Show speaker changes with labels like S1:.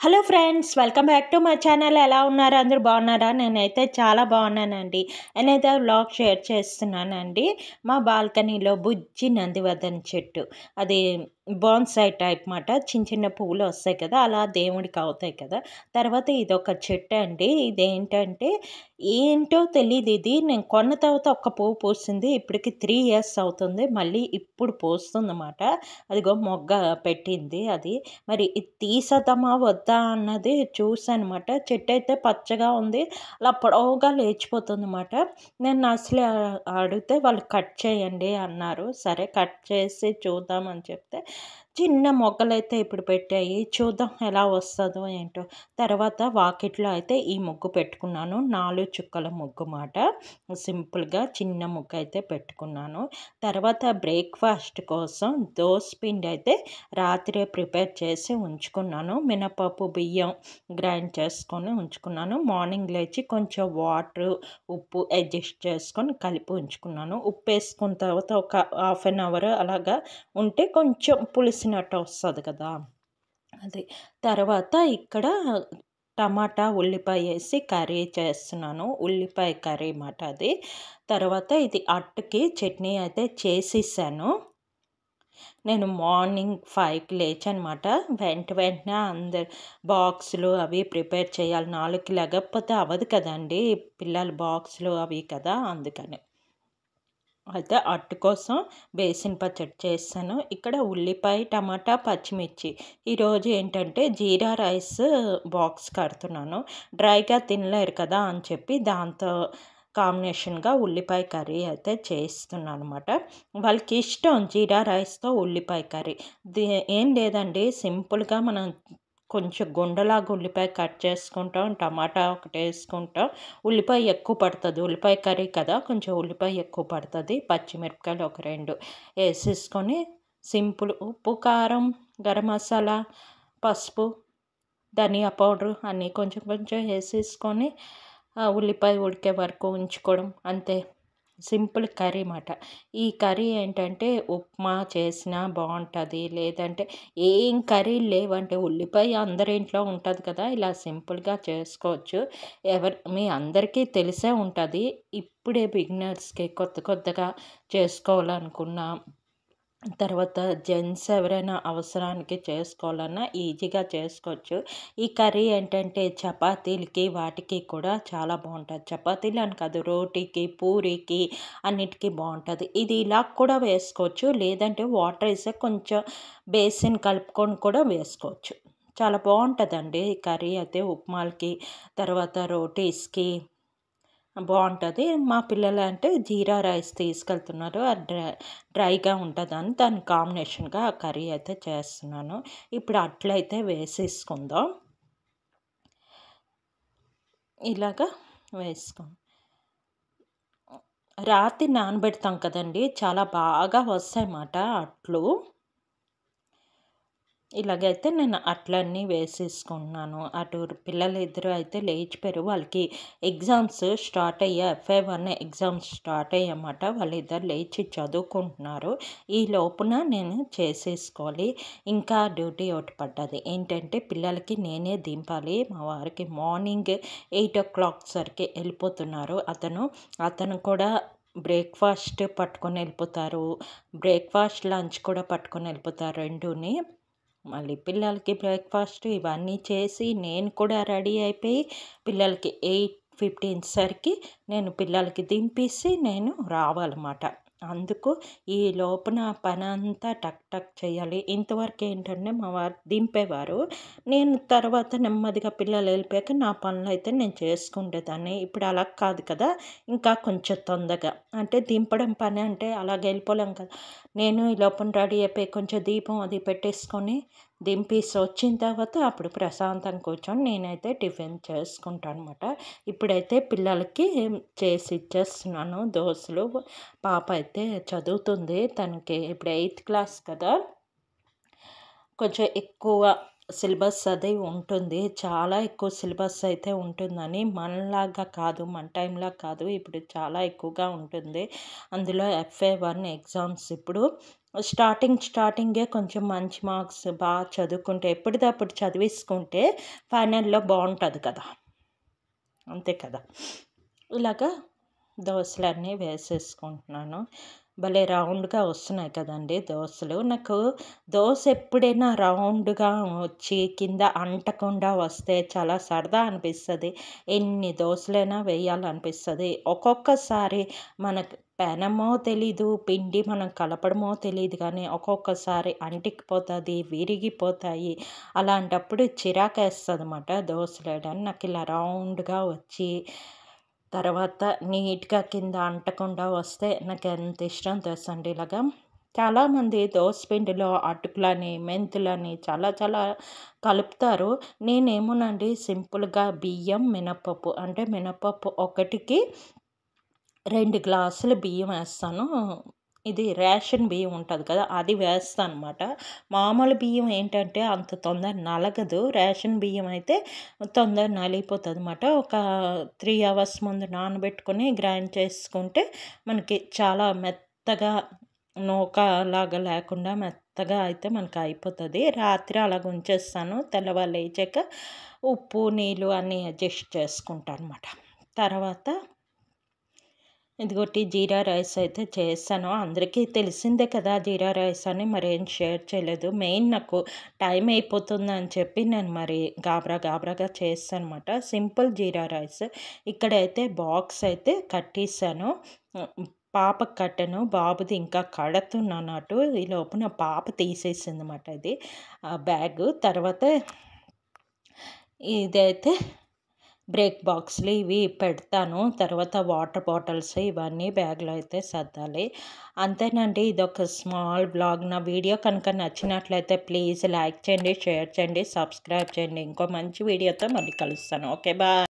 S1: Hello friends, welcome back to my channel. ఎలా ఉన్నారు? అందరూ బాగున్నారా? నేనైతే చాలా బాగున్నానండి. నేనైతే వ్లాగ్ షేర్ చేస్తున్నానండి. మా బాల్కనీలో బుజ్జి నందివర్ధన చెట్టు, అది బాన్సాయి టైప్ మాట. చిన్న చిన్న పువ్వులు వస్తాయి కదా, అలా దేవుడికి అవుతాయి కదా. తర్వాత ఇదొక చెట్టు అండి. ఇదేంటంటే ఏంటో తెలియదు. ఇది నేను కొన్న తర్వాత ఒక్క పువ్వు పూసింది. ఇప్పటికి 3 years అవుతుంది. మళ్ళీ ఇప్పుడు పూస్తుందన్నమాట. అదిగో మొగ్గ పెట్టింది. అది మరి ఇది తీసేద్దామా వద్దా అన్నది చూసానమాట. చెట్టు అయితే పచ్చగా ఉంది, అలా పొడవుగా లేచిపోతుందన్నమాట. నేను అసలు అడిగితే వాళ్ళు కట్ చేయండి అన్నారు. సరే కట్ చేసి చూద్దామని చెప్తే చిన్న మొగ్గలైతే ఇప్పుడు పెట్టాయి. చూద్దాం ఎలా వస్తుందో ఏంటో. తర్వాత వాకిట్లో అయితే ఈ ముగ్గు పెట్టుకున్నాను. 4 చుక్కల ముగ్గు మాట. సింపుల్గా చిన్న ముగ్గు అయితే పెట్టుకున్నాను. తర్వాత బ్రేక్ఫాస్ట్ కోసం దోస పిండి అయితే రాత్రే ప్రిపేర్ చేసి ఉంచుకున్నాను. మినపప్పు బియ్యం గ్రైండ్ చేసుకొని ఉంచుకున్నాను. మార్నింగ్ లేచి కొంచెం వాటర్ ఉప్పు అడ్జస్ట్ చేసుకొని కలిపి ఉంచుకున్నాను. ఉప్పు వేసుకున్న తర్వాత ఒక 1/2 hour అలాగా ఉంటే కొంచెం పులిసినట్టు వస్తుంది కదా, అది. తర్వాత ఇక్కడ టమాటా ఉల్లిపాయ వేసి కర్రీ చేస్తున్నాను. ఉల్లిపాయ కర్రీ మాట అది. తర్వాత ఇది అట్టుకి చట్నీ అయితే చేసేసాను. నేను మార్నింగ్ 5కి లేచానమాట. వెంటనే అందరు బాక్సులు అవి ప్రిపేర్ చేయాలి. 4కి లెగకపోతే అవ్వదు కదండి, పిల్లల బాక్సులు అవి కదా, అందుకని. అయితే అట్టు కోసం బేసిన్ పచ్చడి చేస్తాను. ఇక్కడ ఉల్లిపాయ టమాటా పచ్చిమిర్చి. ఈరోజు ఏంటంటే జీరా రైస్ బాక్స్ కడుతున్నాను. డ్రైగా తినలేరు కదా అని చెప్పి దాంతో కాంబినేషన్గా ఉల్లిపాయ కర్రీ అయితే చేస్తున్నాను అనమాట. వాళ్ళకి ఇష్టం జీరా రైస్తో ఉల్లిపాయ కర్రీ. ఏం లేదండి, సింపుల్గా మనం కొంచెం గుండలాగా ఉల్లిపాయ కట్ చేసుకుంటాం, టమాటా ఒకటి వేసుకుంటాం. ఉల్లిపాయ ఎక్కువ పడుతుంది, ఉల్లిపాయ కర్రీ కదా, కొంచెం ఉల్లిపాయ ఎక్కువ పడుతుంది. పచ్చిమిరపకాయలు ఒక 2 వేసేసుకొని సింపుల్ ఉప్పు కారం గరం మసాలా పసుపు ధనియా పౌడరు అన్నీ కొంచెం కొంచెం వేసేసుకొని ఉల్లిపాయ ఉడికే వరకు ఉంచుకోవడం, అంతే. సింపుల్ కర్రీ మాట. ఈ కర్రీ ఏంటంటే ఉప్మా చేసినా బాగుంటుంది, లేదంటే ఏం కర్రీ లేవంటే ఉల్లిపాయ అందరి ఇంట్లో ఉంటుంది కదా, ఇలా సింపుల్గా చేసుకోవచ్చు. మీ అందరికీ తెలిసే ఉంటుంది. ఇప్పుడే బిగినర్స్కి కొత్తగా చేసుకోవాలనుకున్నా, తర్వాత జెంట్స్ ఎవరైనా అవసరానికి చేసుకోవాలన్నా ఈజీగా చేసుకోవచ్చు. ఈ కర్రీ ఏంటంటే చపాతీలకి వాటికి కూడా చాలా బాగుంటుంది. చపాతీలు అని కాదు, రోటీకి పూరీకి అన్నిటికీ బాగుంటుంది. ఇది ఇలా కూడా వేసుకోవచ్చు, లేదంటే వాటర్ వేసే కొంచెం బేసిన్ కలుపుకొని కూడా వేసుకోవచ్చు. చాలా బాగుంటుందండి ఈ కర్రీ అయితే. ఉప్మాలకి తర్వాత రోటీస్కి బాగుంటుంది. మా పిల్లలు అంటే జీరా రైస్ తీసుకెళ్తున్నారు, అది డ్రైగా ఉంటుందని దాని కాంబినేషన్గా ఆ కర్రీ అయితే చేస్తున్నాను. ఇప్పుడు అట్లయితే వేసేసుకుందాం. ఇలాగా వేసుకుందాం. రాత్రి నానబెడతాం కదండి, చాలా బాగా వస్తాయన్నమాట అట్లు. ఇలాగైతే నేను అట్లన్నీ వేసేసుకున్నాను. అటు పిల్లలు ఇద్దరు అయితే లేచిపోయారు. వాళ్ళకి ఎగ్జామ్స్ స్టార్ట్ అయ్యాయి, FY1 ఎగ్జామ్స్ స్టార్ట్ అయ్యాయన్నమాట. వాళ్ళిద్దరు లేచి చదువుకుంటున్నారు. ఈ లోపున నేను చేసేసుకోవాలి. ఇంకా డ్యూటీ ఒకటి పడ్డది. ఏంటంటే పిల్లలకి నేనే దింపాలి. మా వారికి మార్నింగ్ 8 o'clock సరికి వెళ్ళిపోతున్నారు. అతను కూడా బ్రేక్ఫాస్ట్ పట్టుకొని వెళ్ళిపోతారు, బ్రేక్ఫాస్ట్ లంచ్ కూడా పట్టుకొని వెళ్ళిపోతారు రెండుని. మళ్ళీ పిల్లలకి బ్రేక్ఫాస్ట్ ఇవన్నీ చేసి నేను కూడా రెడీ అయిపోయి పిల్లలకి 8:15 సరికి నేను పిల్లలకి దింపేసి నేను రావాలన్నమాట. అందుకు ఈ లోపున పని అంతా టక్ టక్ చేయాలి. ఇంతవరకు ఏంటంటే మా వారు దింపేవారు, నేను తర్వాత నెమ్మదిగా పిల్లలు వెళ్ళిపోయాక నా పనులు అయితే నేను చేసుకుంటేదాన్ని. ఇప్పుడు అలా కాదు కదా, ఇంకా కొంచెం తొందరగా అంటే దింపడం పని అంటే అలాగ వెళ్ళిపోలేం కదా. నేను ఈ లోపల రెడీ అయిపోయి కొంచెం దీపం అది పెట్టేసుకొని దింపేసి వచ్చిన తర్వాత అప్పుడు ప్రశాంతంగా కూర్చొని నేనైతే టిఫిన్ చేసుకుంటాను అనమాట. ఇప్పుడైతే పిల్లలకి చేసి ఇచ్చేస్తున్నాను దోశలు. పాప అయితే చదువుతుంది, తనకి ఇప్పుడు 8th క్లాస్ కదా, కొంచెం ఎక్కువ సిలబస్ అది ఉంటుంది. చాలా ఎక్కువ సిలబస్ అయితే ఉంటుందని, మనలాగా కాదు, మన టైంలా కాదు, ఇప్పుడు చాలా ఎక్కువగా ఉంటుంది. అందులో FY1 ఎగ్జామ్స్ ఇప్పుడు స్టార్టింగే కొంచెం మంచి మార్క్స్ బాగా చదువుకుంటే ఎప్పటిదప్పుడు చదివేసుకుంటే ఫైనల్‌లో బావుంటది కదా! అంతే కదా! ఇలాగా దోసలన్నీ వేసేసుకుంటున్నాను. భలే రౌండ్‌గా వస్తున్నాయి కదండీ దోసలు. నాకు దోస ఎప్పుడైనా రౌండ్‌గా వచ్చి కింద అంటకుండా వస్తే చాలా సరదా అనిపిస్తది. ఎన్ని దోసలైనా వేయాలనిపిస్తది. ఒక్కొక్కసారి మనకు పెనమో తెలీదు, పిండి మనం కలపడమో తెలీదు గానీ, ఒక్కొక్కసారి అంటికిపోతది, విరిగిపోతాయి. అలాంటప్పుడు చిరాకేస్తదనమాట దోసలేయడానికి. నాకిలా రౌండ్‌గా వచ్చి తర్వాత నీట్‌గా కింద అంటకుండా వస్తే నాకెంత ఇష్టం తెలుసండి ఇలాగా. చాలామంది దోస పిండిలో అటుకులని, మెంతులని చాలా చాలా కలుపుతారు. నేనేమోనండి సింపుల్‌గా బియ్యం, మినపప్పు అంటే మినపప్పు ఒకటికి 2 గ్లాసులు బియ్యం ఏస్తాను. ఇది రేషన్ బియ్యం ఉంటది కదా! అది వేస్తాననమాట. మామూలు బియ్యం ఏంటంటే అంత తొందర నలగదు. రేషన్ బియ్యం అయితే తొందర నలిగిపోతదనమాట. ఒక 3 అవర్స్ ముందు నానబెట్టుకొని గ్రైండ్ చేసుకుంటే మనకి చాలా మెత్తగా నూకలాగా లేకుండా మెత్తగా అయితే మనకు అయిపోతది. రాత్రి అలాగ ఉంచేస్తాను. తెల్లవారు లేచాక ఉప్పు, నీళ్ళు అన్నీ అడ్జస్ట్ చేసుకుంటానమాట. తర్వాత ఇదిగోటి జీరా రైస్ అయితే చేశాను. అందరికీ తెలిసిందే కదా జీరా రైస్ అని, మరేం షేర్ చేయలేదు. మెయిన్ నాకు టైం అయిపోతుందని చెప్పి నేను మరి గాబరాగా చేశానమాట. సింపుల్ జీరా రైస్. ఇక్కడైతే బాక్స్ అయితే కట్టేసాను. పాపకి కట్టాను. బాబుది ఇంకా కడుతున్నాను అటు. ఈ లోపున పాప తీసేసిందన్నమాట ఇది బ్యాగు. తర్వాత ఇదైతే బ్రేక్ బాక్స్‌లు ఇవి పెడతాను. తర్వాత వాటర్ బాటిల్స్ ఇవన్నీ బ్యాగ్‌లో అయితే సర్దాలి. అంతేనండి. ఇదొక స్మాల్ వ్లాగ్. నా వీడియో కనుక నచ్చినట్లయితే ప్లీజ్ లైక్ చేయండి, షేర్ చేయండి, సబ్స్క్రైబ్ చేయండి. ఇంకో మంచి వీడియోతో మళ్ళీ కలుస్తాను. ఓకే. బాయ్.